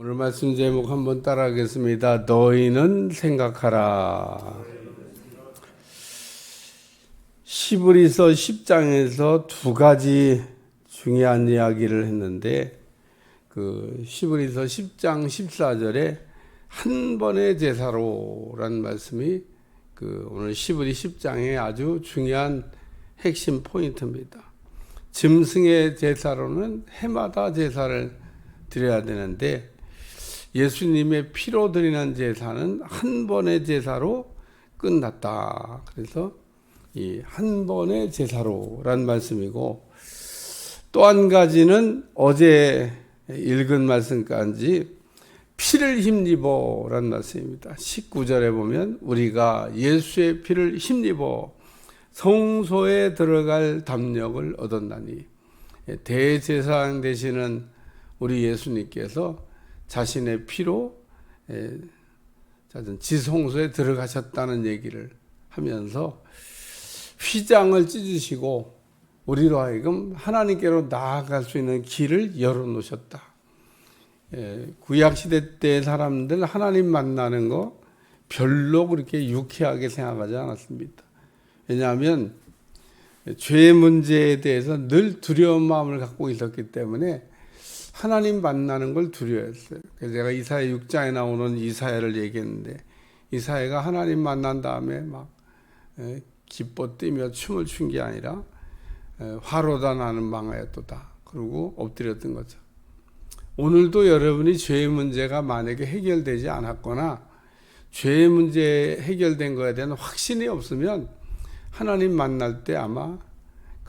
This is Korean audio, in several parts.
오늘 말씀 제목 한번 따라하겠습니다. 너희는 생각하라. 시브리서 10장에서 두 가지 중요한 이야기를 했는데 시브리서 10장 14절에 한 번의 제사로라는 말씀이 오늘 시브리 10장의 아주 중요한 핵심 포인트입니다. 짐승의 제사로는 해마다 제사를 드려야 되는데 예수님의 피로 드리는 제사는 한 번의 제사로 끝났다. 그래서 이 한 번의 제사로란 말씀이고, 또 한 가지는 어제 읽은 말씀까지 피를 힘입어란 말씀입니다. 19절에 보면 우리가 예수의 피를 힘입어 성소에 들어갈 담력을 얻었나니, 대제사장 되시는 우리 예수님께서 자신의 피로 지성소에 들어가셨다는 얘기를 하면서 휘장을 찢으시고 우리로 하여금 하나님께로 나아갈 수 있는 길을 열어놓으셨다. 구약시대 때 사람들 하나님 만나는 거 별로 그렇게 유쾌하게 생각하지 않았습니다. 왜냐하면 죄의 문제에 대해서 늘 두려운 마음을 갖고 있었기 때문에 하나님 만나는 걸 두려워했어요. 그래서 제가 이사야 6장에 나오는 이사야를 얘기했는데, 이사야가 하나님 만난 다음에 막 기뻐 뛰며 춤을 춘 게 아니라 화로다 나는 망하였도다 그러고 엎드렸던 거죠. 오늘도 여러분이 죄의 문제가 만약에 해결되지 않았거나 죄의 문제 해결된 거에 대한 확신이 없으면 하나님 만날 때 아마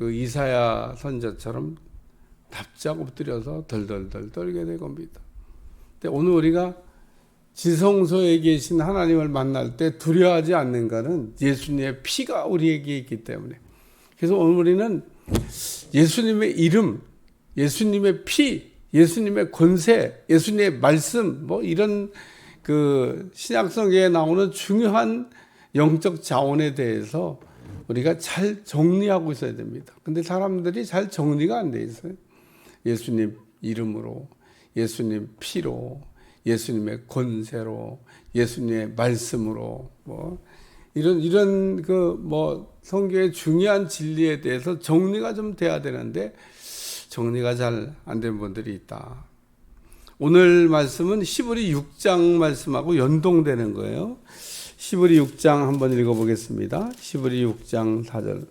이사야 선지자처럼 납작 엎드려서 덜덜덜 떨게 될 겁니다. 근데 오늘 우리가 지성소에 계신 하나님을 만날 때 두려워하지 않는 것은 예수님의 피가 우리에게 있기 때문에. 그래서 오늘 우리는 예수님의 이름, 예수님의 피, 예수님의 권세, 예수님의 말씀, 이런 신약성경에 나오는 중요한 영적 자원에 대해서 우리가 잘 정리하고 있어야 됩니다. 근데 사람들이 잘 정리가 안 돼 있어요. 예수님 이름으로, 예수님 피로, 예수님의 권세로, 예수님의 말씀으로, 이런 성경의 중요한 진리에 대해서 정리가 좀 돼야 되는데 정리가 잘 안 된 분들이 있다. 오늘 말씀은 시브리 6장 말씀하고 연동되는 거예요. 시브리 6장 한번 읽어보겠습니다. 시브리 6장 4절.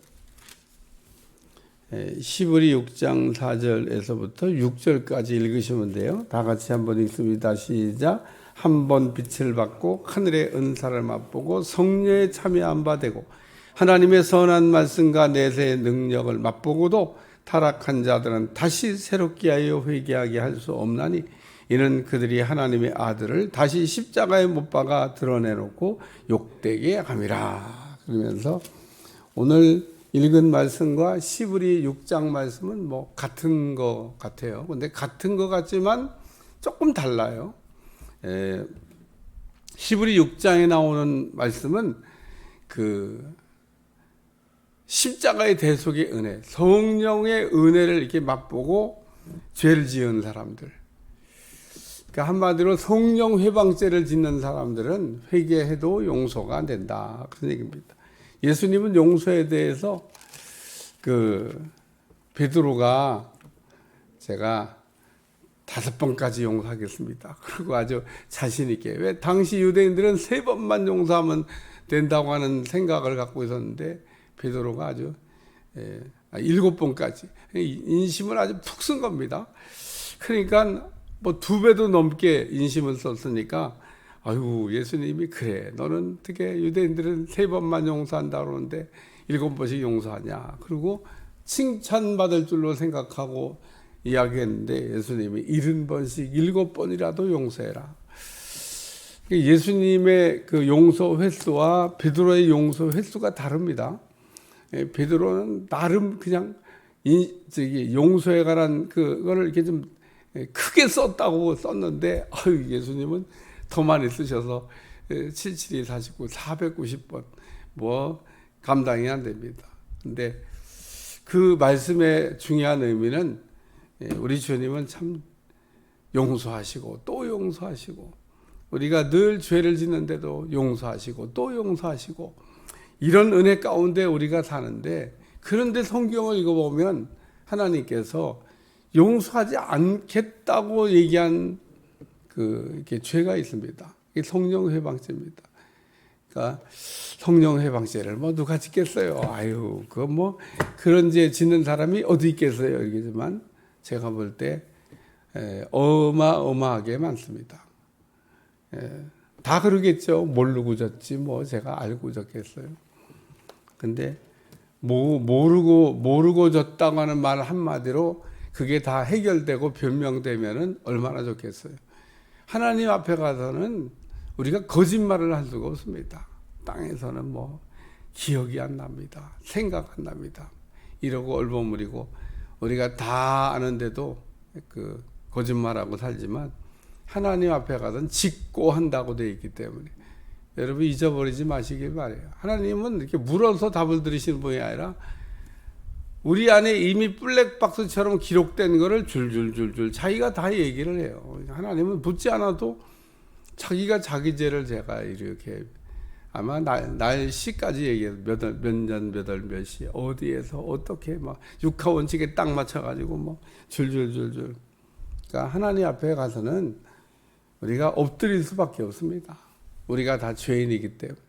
시브리 6장 4절에서부터 6절까지 읽으시면 돼요. 다 같이 한번 읽습니다. 시작. 한 번 빛을 받고 하늘의 은사를 맛보고 성령에 참여한 바 되고 하나님의 선한 말씀과 내세의 능력을 맛보고도 타락한 자들은 다시 새롭게 하여 회개하게 할 수 없나니, 이는 그들이 하나님의 아들을 다시 십자가에 못 박아 드러내놓고 욕되게 함이라. 그러면서 오늘 읽은 말씀과 시브리 6장 말씀은 같은 것 같아요. 근데 같은 것 같지만 조금 달라요. 시브리 6장에 나오는 말씀은 십자가의 대속의 은혜, 성령의 은혜를 이렇게 맛보고 죄를 지은 사람들. 그러니까 한마디로 성령 회방죄를 짓는 사람들은 회개해도 용서가 안 된다. 그런 얘기입니다. 예수님은 용서에 대해서 베드로가 제가 5번까지 용서하겠습니다. 그리고 아주 자신 있게, 왜 당시 유대인들은 3번만 용서하면 된다고 하는 생각을 갖고 있었는데 베드로가 아주 7번까지 인심을 아주 푹 쓴 겁니다. 그러니까 2배도 넘게 인심을 썼으니까 예수님이 그래, 너는 어떻게 유대인들은 3번만 용서한다 그러는데 7번씩 용서하냐. 그리고 칭찬받을 줄로 생각하고 이야기했는데 예수님이 70번씩 7번이라도 용서해라. 예수님의 용서 횟수와 베드로의 용서 횟수가 다릅니다. 베드로는 나름 그냥 용서에 관한 그거를 이렇게 좀 크게 썼다고 썼는데 예수님은 더 많이 쓰셔서 77, 49, 490번 감당이 안 됩니다. 근데 그 말씀의 중요한 의미는 우리 주님은 참 용서하시고 또 용서하시고, 우리가 늘 죄를 짓는데도 용서하시고 또 용서하시고, 이런 은혜 가운데 우리가 사는데, 그런데 성경을 읽어보면 하나님께서 용서하지 않겠다고 얘기한 이렇게 죄가 있습니다. 이게 성령 회방죄입니다. 그러니까 성령 회방죄를 뭐 누가 짓겠어요? 아유, 그거 뭐 그런 죄 짓는 사람이 어디 있겠어요? 이러지만 제가 볼 때 어마어마하게 많습니다. 다 그러겠죠. 모르고 졌지 뭐 제가 알고 졌겠어요. 근데 모르고 졌다고 하는 말 한마디로 그게 다 해결되고 변명되면은 얼마나 좋겠어요. 하나님 앞에 가서는 우리가 거짓말을 할 수가 없습니다. 땅에서는 뭐 기억이 안 납니다. 생각 안 납니다. 이러고 얼버무리고 우리가 다 아는데도 거짓말하고 살지만, 하나님 앞에 가서는 짓고 한다고 되어 있기 때문에 여러분 잊어버리지 마시길 바래요. 하나님은 이렇게 물어서 답을 들으시는 분이 아니라 우리 안에 이미 블랙박스처럼 기록된 거를 줄줄줄줄 자기가 다 얘기를 해요. 하나님은 묻지 않아도 자기가 자기 죄를 제가 이렇게 아마 날씨까지 얘기해요. 몇 년, 몇 시, 어디에서 어떻게 막 육하원칙에 딱 맞춰가지고 뭐 줄줄줄줄. 그러니까 하나님 앞에 가서는 우리가 엎드릴 수밖에 없습니다. 우리가 다 죄인이기 때문에.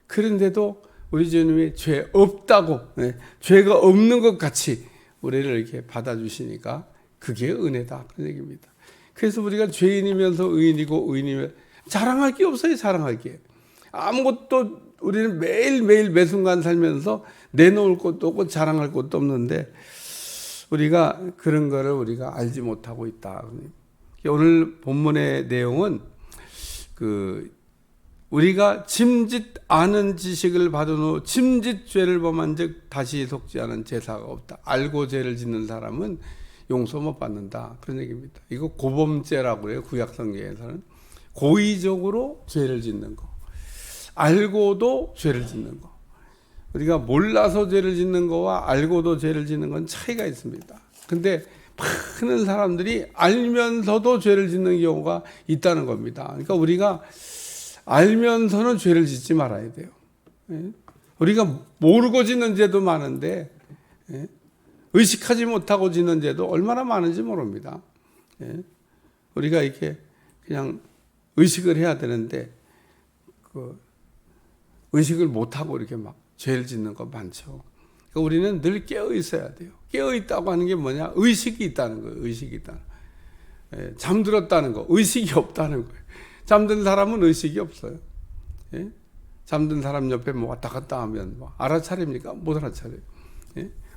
그런데도 우리 주님이 죄 없다고, 죄가 없는 것 같이 우리를 이렇게 받아주시니까 그게 은혜다, 그 얘기입니다. 그래서 우리가 죄인이면서 의인이고, 의인이면 자랑할 게 없어요. 자랑할 게 아무것도. 우리는 매일매일 매 순간 살면서 내놓을 것도 없고 자랑할 것도 없는데 우리가 그런 거를 우리가 알지 못하고 있다. 오늘 본문의 내용은 우리가 짐짓 아는 지식을 받은 후 짐짓 죄를 범한 즉 다시 속지 않은 제사가 없다. 알고 죄를 짓는 사람은 용서 못 받는다. 그런 얘기입니다. 이거 고범죄라고 해요. 구약 성경에서는. 고의적으로 죄를 짓는 거, 알고도 죄를 짓는 거. 우리가 몰라서 죄를 짓는 거와 알고도 죄를 짓는 건 차이가 있습니다. 근데 많은 사람들이 알면서도 죄를 짓는 경우가 있다는 겁니다. 그러니까 우리가 알면서는 죄를 짓지 말아야 돼요. 우리가 모르고 짓는 죄도 많은데 의식하지 못하고 짓는 죄도 얼마나 많은지 모릅니다. 우리가 이렇게 그냥 의식을 해야 되는데 의식을 못하고 이렇게 막 죄를 짓는 거 많죠. 그러니까 우리는 늘 깨어 있어야 돼요. 깨어 있다고 하는 게 뭐냐? 의식이 있다는 거예요. 의식이 있다는 거예요. 잠들었다는 거, 의식이 없다는 거예요. 잠든 사람은 의식이 없어요. 잠든 사람 옆에 뭐 왔다 갔다 하면 뭐 알아차립니까? 못 알아차려요.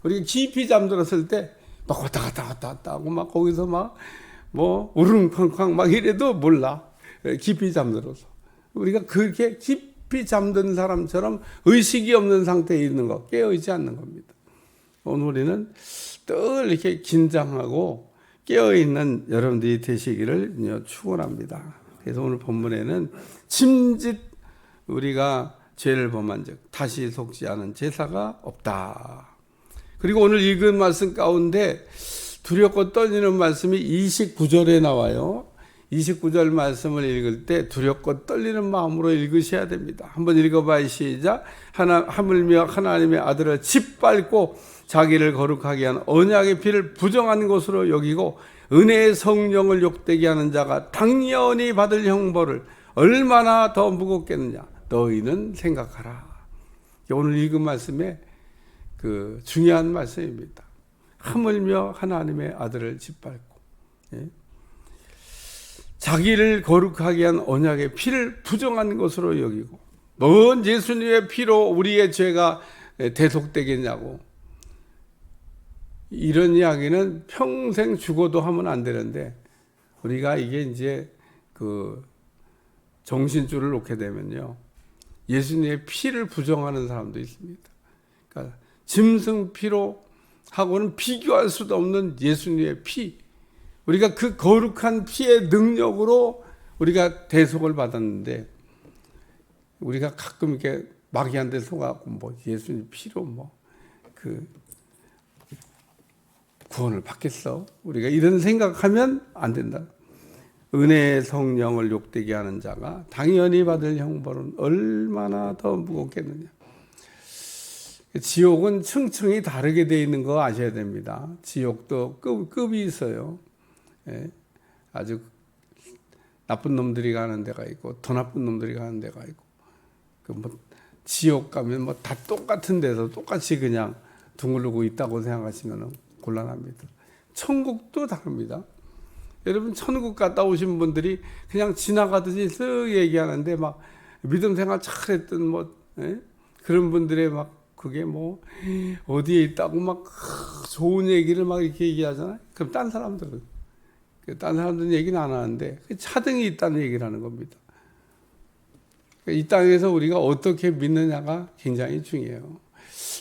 우리가 깊이 잠들었을 때 막 왔다 갔다 하고 막 거기서 막 뭐 우릉쾅쾅 막 이래도 몰라. 깊이 잠들어서. 우리가 그렇게 깊이 잠든 사람처럼 의식이 없는 상태에 있는 거, 깨어있지 않는 겁니다. 오늘 우리는 늘 이렇게 긴장하고 깨어있는 여러분들이 되시기를 축원합니다. 그래서 오늘 본문에는 짐짓 우리가 죄를 범한 즉 다시 속지 않은 제사가 없다. 그리고 오늘 읽은 말씀 가운데 두렵고 떨리는 말씀이 29절에 나와요. 29절 말씀을 읽을 때 두렵고 떨리는 마음으로 읽으셔야 됩니다. 한번 읽어봐요. 시작. 하물며 하나님의 아들을 짓밟고 자기를 거룩하게 한 언약의 피를 부정한 것으로 여기고 은혜의 성령을 욕되게 하는 자가 당연히 받을 형벌을 얼마나 더 무겁겠느냐. 너희는 생각하라. 오늘 읽은 말씀에 중요한 말씀입니다. 하물며 하나님의 아들을 짓밟고 자기를 거룩하게 한 언약의 피를 부정한 것으로 여기고, 뭔 예수님의 피로 우리의 죄가 대속되겠냐고. 이런 이야기는 평생 죽어도 하면 안 되는데 우리가 이게 이제 정신줄을 놓게 되면요, 예수님의 피를 부정하는 사람도 있습니다. 그러니까 짐승 피로 하고는 비교할 수도 없는 예수님의 피, 우리가 그 거룩한 피의 능력으로 우리가 대속을 받았는데 우리가 가끔 이렇게 마귀한테 속아갖고 뭐 예수님 피로 구원을 받겠어? 우리가 이런 생각하면 안 된다. 은혜의 성령을 욕되게 하는 자가 당연히 받을 형벌은 얼마나 더 무겁겠느냐. 지옥은 층층이 다르게 되어 있는 거 아셔야 됩니다. 지옥도 급이 있어요. 예, 아주 나쁜 놈들이 가는 데가 있고 더 나쁜 놈들이 가는 데가 있고 지옥 가면 다 똑같은 데서 똑같이 그냥 둥글고 있다고 생각하시면 곤란합니다. 천국도 다릅니다. 여러분 천국 갔다 오신 분들이 그냥 지나가듯이 쓱 얘기하는데 막 믿음 생활 잘했던 그런 분들의 막 그게 어디에 있다고 막 좋은 얘기를 막 이렇게 얘기하잖아요. 그럼 딴 사람들은 얘기는 안 하는데 차등이 있다는 얘기를 하는 겁니다. 이 땅에서 우리가 어떻게 믿느냐가 굉장히 중요해요.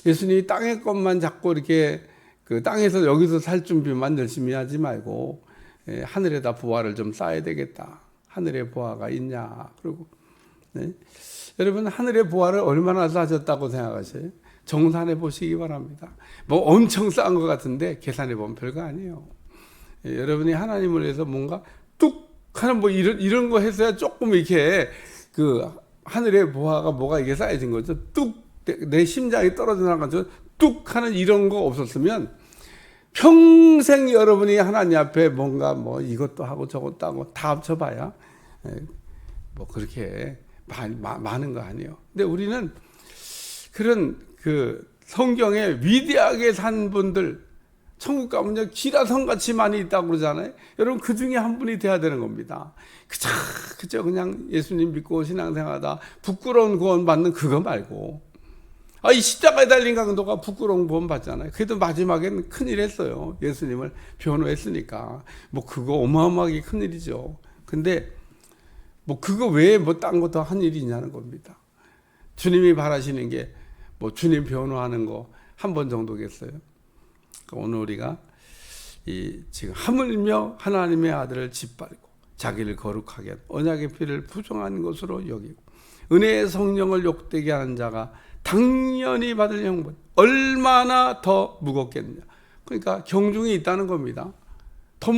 예수님이 땅의 것만 자꾸 이렇게 그 땅에서 여기서 살 준비만 열심히 하지 말고 하늘에다 보화를 좀 쌓아야 되겠다. 하늘에 보화가 있냐. 그리고 여러분 하늘의 보화를 얼마나 쌓으셨다고 생각하세요? 정산해 보시기 바랍니다. 엄청 쌓은 것 같은데 계산해 보면 별거 아니에요. 여러분이 하나님을 위해서 뭔가 뚝 하는 이런 거 했어야 조금 이렇게 그 하늘의 보화가 뭐가 이게 쌓여진 거죠. 뚝 내 심장이 떨어져 나간 것처럼 뚝 하는 이런 거 없었으면 평생 여러분이 하나님 앞에 뭔가 이것도 하고 저것도 하고 다 합쳐봐야 그렇게 많은 거 아니에요. 근데 우리는 그런 그 성경에 위대하게 산 분들 천국 가면요 기라성같이 많이 있다고 그러잖아요. 여러분 그 중에 한 분이 돼야 되는 겁니다. 그저 그냥 예수님 믿고 신앙생활하다 부끄러운 구원 받는 그거 말고 이 십자가에 달린 강도가 부끄러운 구원 받잖아요. 그래도 마지막에는 큰일 했어요. 예수님을 변호했으니까 그거 어마어마하게 큰일이죠. 근데 그거 외에 딴 거 더 한 일이 있냐는 겁니다. 주님이 바라시는 게 주님 변호하는 거 한 번 정도겠어요. 오늘 우리가 지금 하물며 하나님의 아들을 짓밟고 자기를 거룩하게 한 언약의 피를 부정한 것으로 여기고 은혜의 성령을 욕되게 하는 자가 당연히 받을 형벌 얼마나 더 무겁겠느냐. 그러니까 경중이 있다는 겁니다. 더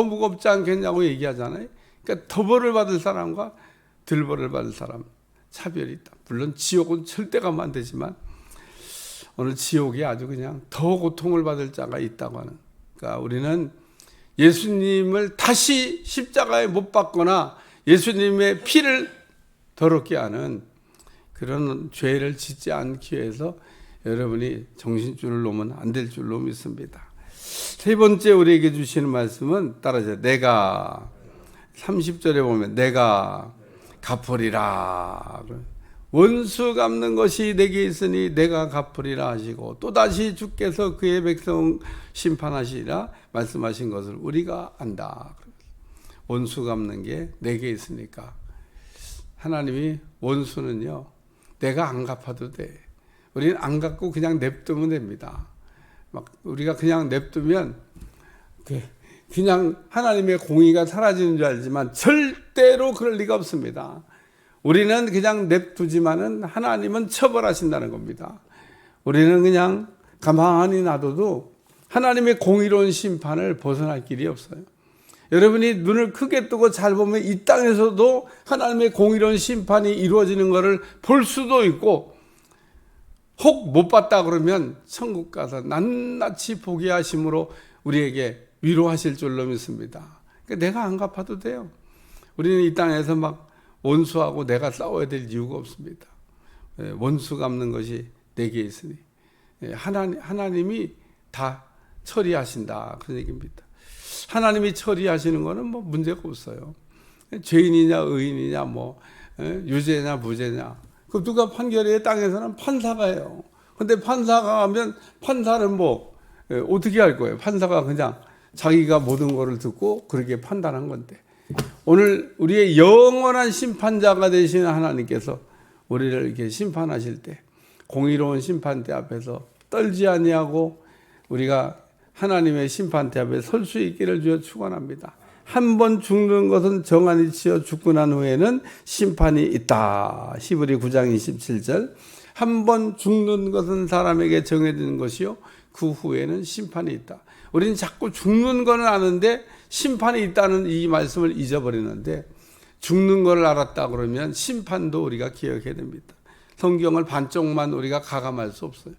무겁지 않겠냐고 얘기하잖아요. 그러니까 더 벌을 받을 사람과 덜 벌을 받을 사람 차별이 있다. 물론 지옥은 절대 가면 안 되지만 오늘 지옥이 아주 그냥 더 고통을 받을 자가 있다고 하는. 그러니까 우리는 예수님을 다시 십자가에 못 박거나 예수님의 피를 더럽게 하는 그런 죄를 짓지 않기 위해서 여러분이 정신줄을 놓으면 안 될 줄로 믿습니다. 세 번째 우리에게 주시는 말씀은 따라서 내가 30절에 보면 내가 갚으리라. 원수 갚는 것이 내게 있으니 내가 갚으리라 하시고 또다시 주께서 그의 백성 심판하시리라 말씀하신 것을 우리가 안다. 원수 갚는 게 내게 있으니까 하나님이 원수는요 내가 안 갚아도 돼. 우리는 안 갚고 그냥 냅두면 됩니다. 우리가 그냥 냅두면 그냥 하나님의 공의가 사라지는 줄 알지만 절대로 그럴 리가 없습니다. 우리는 그냥 냅두지만은 하나님은 처벌하신다는 겁니다. 우리는 그냥 가만히 놔둬도 하나님의 공의로운 심판을 벗어날 길이 없어요. 여러분이 눈을 크게 뜨고 잘 보면 이 땅에서도 하나님의 공의로운 심판이 이루어지는 것을 볼 수도 있고 혹 못 봤다 그러면 천국 가서 낱낱이 보게 하심으로 우리에게 위로하실 줄로 믿습니다. 그러니까 내가 안 갚아도 돼요. 우리는 이 땅에서 막 원수하고 내가 싸워야 될 이유가 없습니다. 원수 갚는 것이 내게 있으니 하나님이 다 처리하신다 그런 얘기입니다. 하나님이 처리하시는 거는 문제가 없어요. 죄인이냐 의인이냐 유죄냐 무죄냐 그 누가 판결해요? 땅에서는 판사가 해요. 근데 판사가 하면 판사는 어떻게 할 거예요? 판사가 그냥 자기가 모든 거를 듣고 그렇게 판단한 건데 오늘 우리의 영원한 심판자가 되시는 하나님께서 우리를 이렇게 심판하실 때 공의로운 심판대 앞에서 떨지 아니하고 우리가 하나님의 심판대 앞에 설 수 있기를 주여 축원합니다. 한 번 죽는 것은 정한이 치여 죽고 난 후에는 심판이 있다. 히브리 9장 27절. 한 번 죽는 것은 사람에게 정해지는 것이요 그 후에는 심판이 있다. 우리는 자꾸 죽는 건 아는데 심판이 있다는 이 말씀을 잊어버리는데 죽는 걸 알았다 그러면 심판도 우리가 기억해야 됩니다. 성경을 반쪽만 우리가 가감할 수 없어요.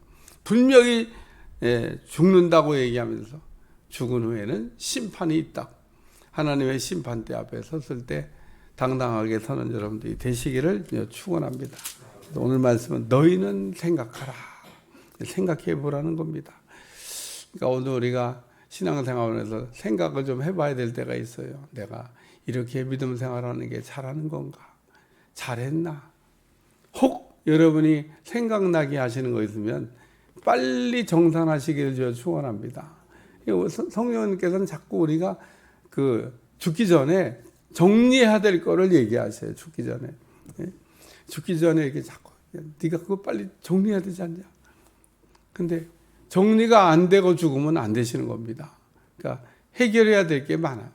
분명히 죽는다고 얘기하면서 죽은 후에는 심판이 있다. 하나님의 심판대 앞에 섰을 때 당당하게 서는 여러분들이 되시기를 축원합니다. 오늘 말씀은 너희는 생각하라. 생각해 보라는 겁니다. 그러니까 오늘 우리가 신앙생활에서 생각을 좀 해봐야 될 때가 있어요. 내가 이렇게 믿음 생활하는 게 잘하는 건가? 잘했나? 혹 여러분이 생각나게 하시는 거 있으면 빨리 정산하시기를 저 축원합니다. 성령님께서는 자꾸 우리가 죽기 전에 정리해야 될 거를 얘기하세요. 죽기 전에. 죽기 전에 이렇게 자꾸 네가 그거 빨리 정리해야 되지 않냐? 근데 정리가 안 되고 죽으면 안 되시는 겁니다. 그러니까 해결해야 될 게 많아요.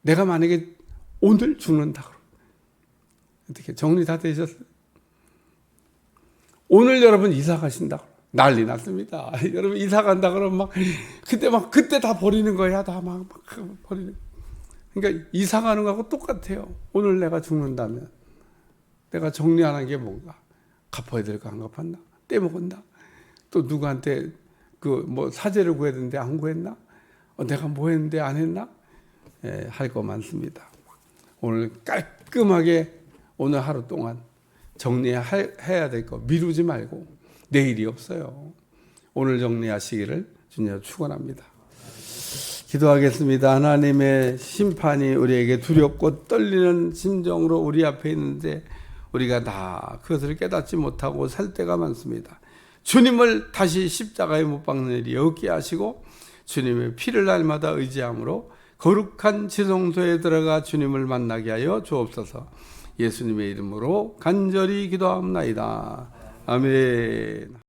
내가 만약에 오늘 죽는다 그러면 어떻게 정리 다 되셨어요? 오늘 여러분 이사 가신다 그러면 난리 났습니다. 여러분 이사 간다 그러면 그때 다 버리는 거야. 다 막 버리는. 그러니까 이사 가는 거하고 똑같아요. 오늘 내가 죽는다면 내가 정리 안 한 게 뭔가? 갚아야 될 거 안 갚았나? 떼먹었나? 또 누구한테 사죄를 구해야 되는데 안 구했나? 내가 뭐 했는데 안 했나? 할 거 많습니다. 오늘 깔끔하게 오늘 하루 동안 정리해야 될 거 미루지 말고 내일이 없어요. 오늘 정리하시기를 주님 축원합니다. 기도하겠습니다. 하나님의 심판이 우리에게 두렵고 떨리는 심정으로 우리 앞에 있는데 우리가 다 그것을 깨닫지 못하고 살 때가 많습니다. 주님을 다시 십자가에 못 박는 일이 없게 하시고 주님의 피를 날마다 의지함으로 거룩한 지성소에 들어가 주님을 만나게 하여 주옵소서. 예수님의 이름으로 간절히 기도합나이다. 아멘.